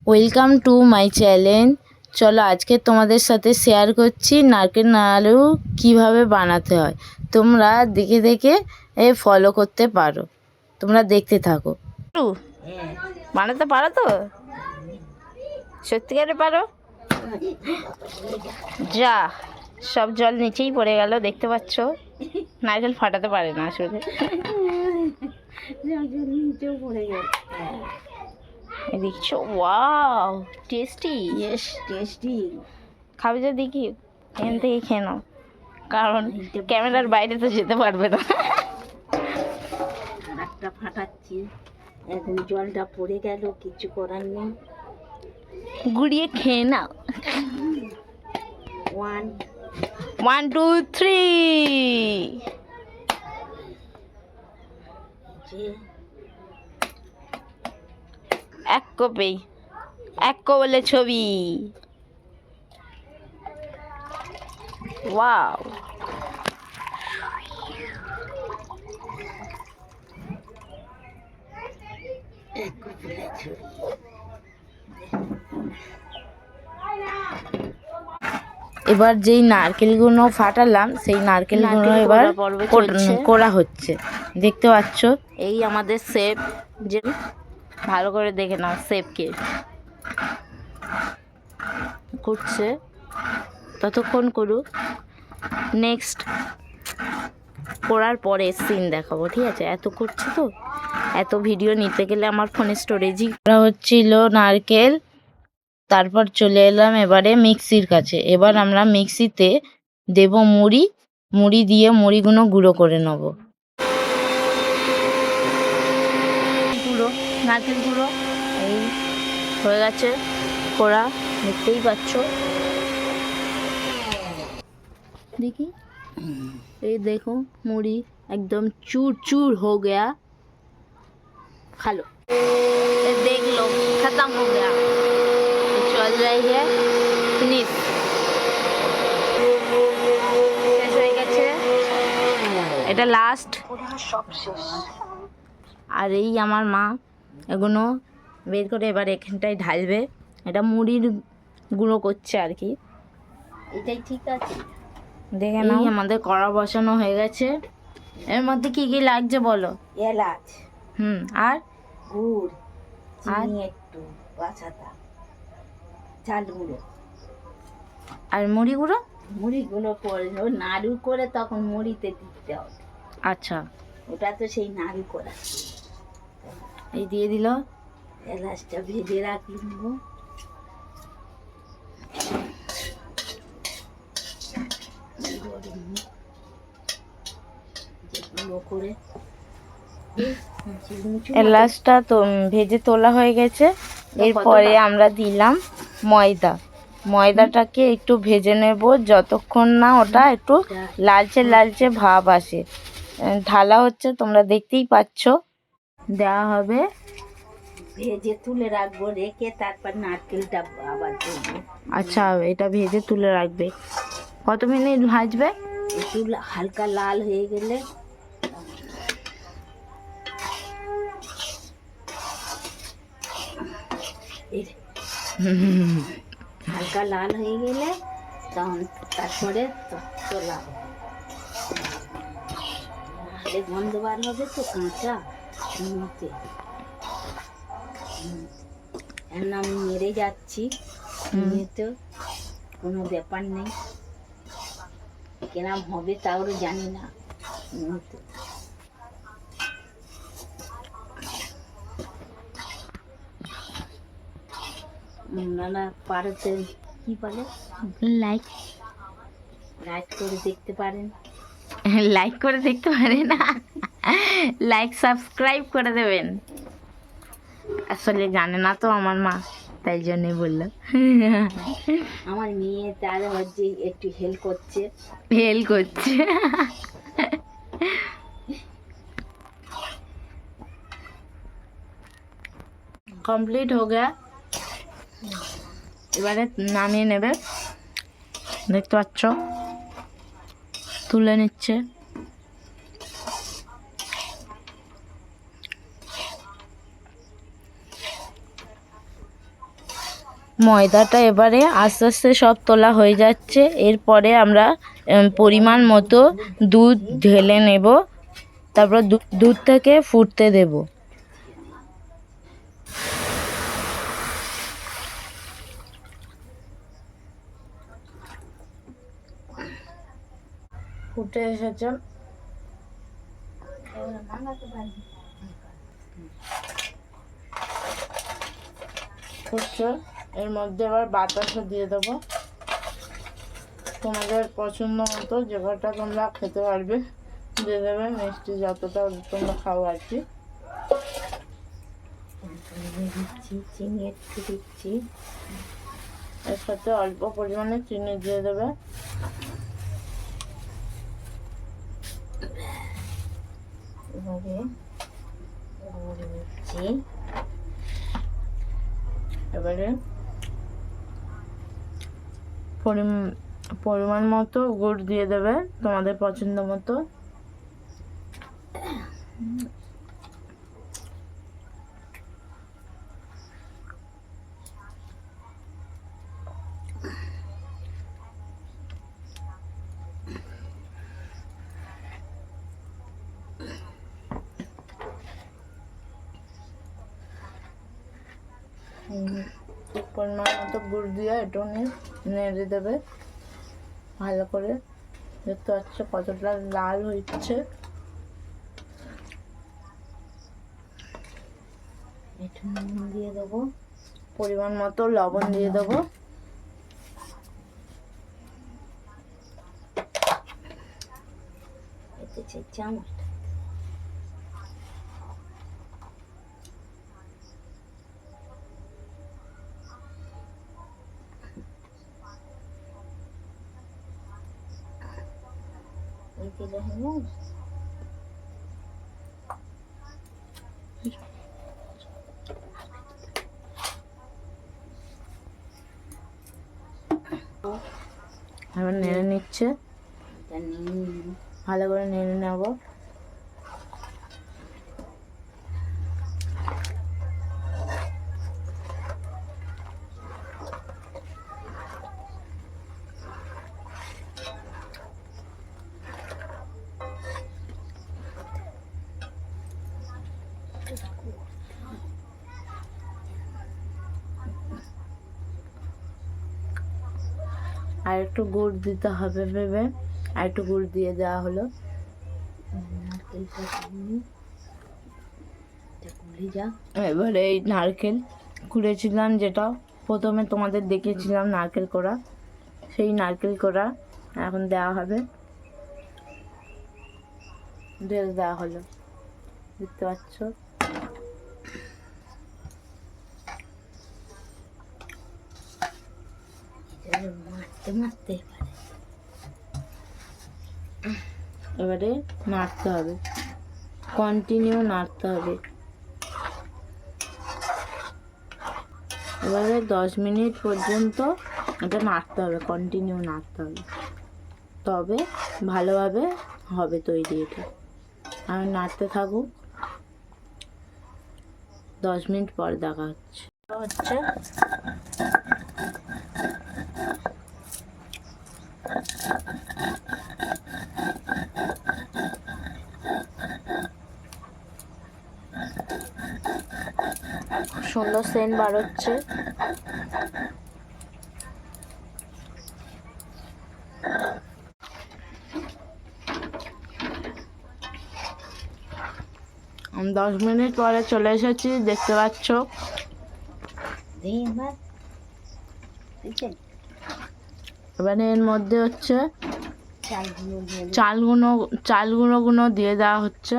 Welcome to my channel. চলো আজকে তোমাদের সাথে শেয়ার করছি নারকেল নাড়ু কিভাবে বানাতে হয়। তোমরা দেখে দেখে ফলো করতে পারো। তোমরা দেখতে থাকো। বানাতে পারো তো? সত্যিকারে পারো? যা, সব জল নিচেই পড়ে গেল, দেখতে পাচ্ছ। নারকেল ফাটাতে পারে না আসলে। নিচেও পড়ে গেল। দেখছো? Wow, tasty. Yes, tasty. খাবে যদি কি এখান থেকে খেয়ে নাও, কারণ ক্যামেরার বাইরে তো যেতে পারবে না। একটা ফাটাচ্ছি, এখন জলটা পড়ে গেল, কিছু করার নেই, গুড়িয়ে খেয়ে নাও। 1 2 3। এক কপি, এক বলে ছবি। ওয়াও, এবার যেই নারকেলগুলো ফাটালাম সেই নারকেলগুলো এবার কোড়া হচ্ছে, দেখতে পাচ্ছ। এই আমাদের শেফ, যে ভালো করে দেখে নাও, শেফকে করছে, ততক্ষণ করুক। নেক্সট করার পরে সিন দেখাবো, ঠিক আছে? এত করছে তো, এত ভিডিও নিতে গেলে আমার ফোনে স্টোরেজই হচ্ছিল নারকেল। তারপর চলে এলাম এবারে মিক্সির কাছে। এবার আমরা মিক্সিতে দেব মুড়ি দিয়ে মুড়িগুলো গুঁড়ো করে নেব। নারকেল গুঁড়ো এই হয়ে গেছে করা, দেখতেই পাচ্ছ। দেখি, এই দেখো মুড়ি একদম चूर चूर हो गया। खा लो, देख लो, खत्म हो गया। चल रही है फिनिश, শেষ হয়ে গেছে, এটা লাস্ট। আর এই আমার মা এগুলো বের করে এবার এখানটায় ঢালবে। এটা মুড়ির গুঁড়ো করছে আর কি, এটাই ঠিক আছে। দেখে নাও। আমাদের কড়া বসানো হয়ে গেছে। এর মধ্যে কি কি লাগছে বলো? এলাচ, আর গুড়, চিনি একটু, বাছাতা, চাল গুঁড়ো আর মুড়ি গুঁড়ো। মুড়িগুলো পরে নাড়ু করে তখন মুড়িতে দিতে হবে। আচ্ছা, ওটা তো সেই নাড়ু করা। এই দিয়ে দিল। এলাচটা ভেজে রাখবো। এলাচটা তো ভেজে তোলা হয়ে গেছে। এরপরে আমরা দিলাম ময়দাটাকে একটু ভেজে নেব, যতক্ষণ না ওটা একটু লালচে লালচে ভাব আসে। ঢালা হচ্ছে, তোমরা দেখতেই পাচ্ছ। দেওয়া হবে, ভেজে তুলে রাখবো, রেখে তারপর নারকেলটা আবার দেবো। আচ্ছা, এটা ভেজে তুলে রাখবে। কত মিনিট ভাজবে? একটু হালকা লাল হয়ে গেলে, হালকা লাল হয়ে গেলে তখন তারপরে তোলা হবে। গন্ধ বার হবে তো কাঁচা নিতে। এখন আমি মেরে যাচ্ছি, তো কোনো ব্যাপার নেই, কেরাম হবে তাও জানি না। নানা পারতে কি বলে, লাইক করে দেখতে পারেন। লাইক করে দেখতে পারে না, লাইক সাবস্ক্রাইব করে দেবেন। আসলে জানে না তো আমার মা, তাই জন্যই বললো। আমার মেয়ে তার হচ্ছে একটু হেল্প করছে। কমপ্লিট হয়ে গেছে, এবারে নামিয়ে নেবে। দেখতে পাচ্ছ, তুলে নিচ্ছে। ময়দাটা এবারে আস্তে আস্তে সব তোলা হয়ে যাচ্ছে। এরপরে আমরা পরিমাণ মতো দুধ ঢেলে নেব, তারপর দুধটাকে ফুটতে দেব। ফুটে এসেছে, ফুটছে। এর মধ্যে আবার বাতাসও দিয়ে দেবো তোমাদের পছন্দ মতো, যে কটা তোমরা খেতে পারবে দিয়ে দেবে, মিষ্টি যতটা তোমরা খাও আর কি। দিচ্ছি চিনি একটু দিচ্ছি, এর সাথে অল্প পরিমাণে চিনি দিয়ে দেবে। এবারে গুড় দিচ্ছি, এবারে পরিমাণ মতো গুড় দিয়ে দেবে তোমাদের পছন্দ মতো। পরিমাণ মতো গুড় দিয়ে একটু নেড়ে দেবে ভালো করে। দেখতে পাচ্ছ কতটা লাল হচ্ছে। একটু নুন দিয়ে দেবো, পরিমাণ মতো লবণ দিয়ে দেবো। এতে 4 চামচ এই দিলে হলো। এবার নেড়ে নিচ্ছে, ভালো করে নেড়ে নেব। আর একটু গুড় দিতে হবে ভেবে আর একটু গুড় দিয়ে দেওয়া হলো। এবারে এই নারকেল কুড়েছিলাম, যেটা প্রথমে তোমাদের দেখিয়েছিলাম নারকেল কোড়া, সেই নারকেল কোড়া এখন দেওয়া হবে, ঢেলে দেওয়া হলো। দেখতে পাচ্ছ মাখতে মাখতে এবারে নাড়তে হবে, কন্টিনিউ নাড়তে হবে। এবারে 10 মিনিট পর্যন্ত এটা নাড়তে হবে, কন্টিনিউ নাড়তে হবে, তবে ভালোভাবে হবে তৈরি এটা। আমি নাড়তে থাকুক, 10 মিনিট পর দেখা হচ্ছে। সুন্দর সেন্ট বার হচ্ছে। আমি 10 মিনিট পরে চলে এসেছি, দেখতে পাচ্ছ। এবারে এর মধ্যে হচ্ছে চাল গুঁড়ো দিয়ে দেওয়া হচ্ছে।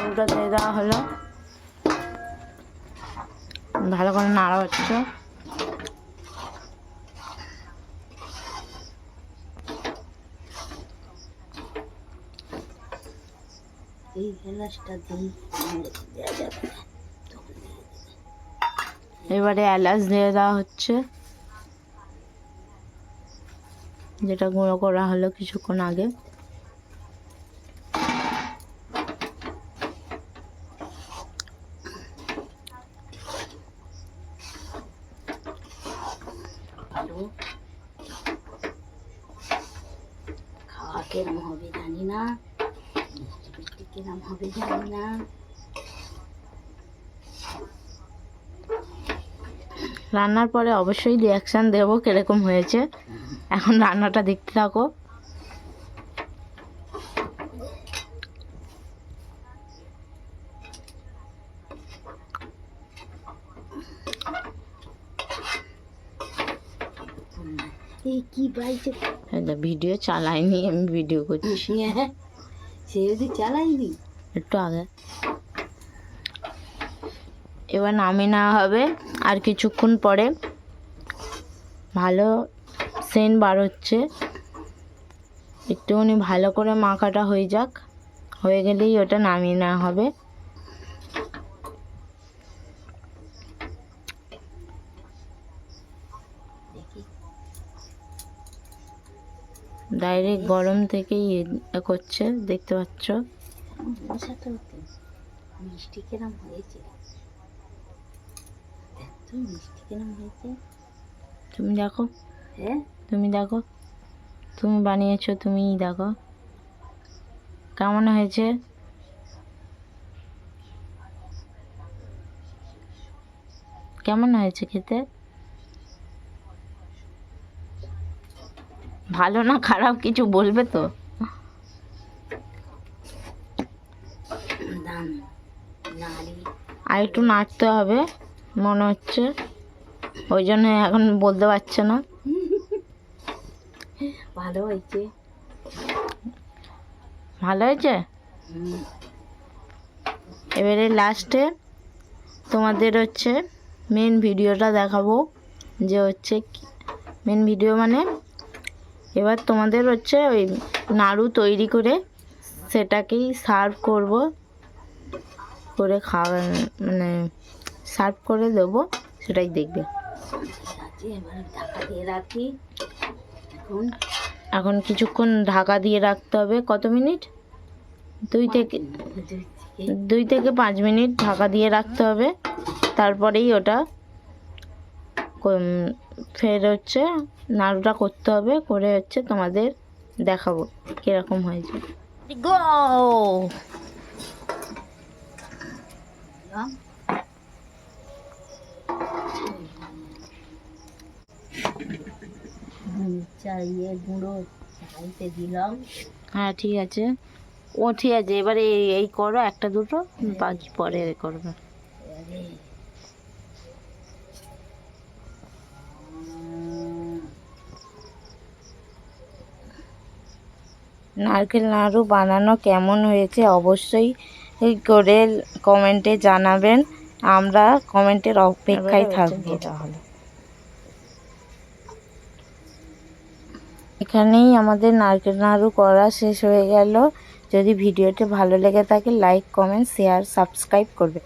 ওটা দিয়ে দেওয়া হলো, ভালো করে নাড়া হচ্ছে। এই এলাচটা দিয়ে দেওয়া যাবে। এবারে এলাচ দিয়ে দেওয়া হচ্ছে। যেটা গুঁড়ো করা হলো কিছুক্ষণ আগে। ভালো খাওয়া কেরম হবে জানি না, মিষ্টি মিষ্টি কেরম হবে জানি না। রান্নার পরে অবশ্যই রিয়াকশান দেবো কিরকম হয়েছে। এখন রান্নাটা দেখতে থাকো। এই কি বাইছে, ভিডিও চালাইনি, আমি ভিডিও করছি সে যদি চালাইনি একটু আগে। এবার নামিয়ে নেওয়া হবে আর কিছুক্ষণ পরে। ভালো সেন্ট বার হচ্ছে, একটুখানি ভালো করে মাখাটা হয়ে যাক, হয়ে গেলেই ওটা নামিয়ে নেওয়া হবে। ডাইরেক্ট গরম থেকেই করছে, দেখতে পাচ্ছ। বসাতে হতো, মিষ্টি কেরম হয়েছে, এত মিষ্টি কেরম হয়েছে। তুমি দেখো, হ্যাঁ তুমি দেখো, তুমি বানিয়েছো, তুমিই দেখো কেমন হয়েছে। কেমন হয়েছে খেতে? ভালো না খারাপ কিছু বলবে তো? দাম নাড়ি আর একটু নাড়তে হবে মনে হচ্ছে, ওই জন্য এখন বলতে পারছে না। ভালো হয়েছে, ভালো হয়েছে। এবারে লাস্টে তোমাদের হচ্ছে মেন ভিডিওটা দেখাবো, যে হচ্ছে মেন ভিডিও মানে এবার তোমাদের হচ্ছে ওই নাড়ু তৈরি করে সেটাকেই সার্ভ করব, করে খাওয়া মানে সার্ভ করে দেবো, সেটাই দেখবে। এবার ঢাকা দিয়ে রাখি। এখন কিছুক্ষণ ঢাকা দিয়ে রাখতে হবে। কত মিনিট? 2 থেকে 5 মিনিট ঢাকা দিয়ে রাখতে হবে। তারপরেই ওটা ফের হচ্ছে নাড়ুটা করতে হবে, করে হচ্ছে তোমাদের দেখাবো কিরকম হয়েছে। গো চাইয়ে গুঁড়ো চাইতে দিলাম। হ্যাঁ ঠিক আছে, ও ঠিক আছে। এবারে এই করো একটা দুটো, বাকি পরে করবে। নারকেল নাড়ু বানানো কেমন হয়েছে অবশ্যই করে কমেন্টে জানাবেন, আমরা কমেন্টের অপেক্ষায় থাকবো। তাহলে এখানেই আমাদের নারকেল নাড়ু করা শেষ হয়ে গেল। যদি ভিডিওটি ভালো লেগে থাকে লাইক, কমেন্ট, শেয়ার, সাবস্ক্রাইব করবে।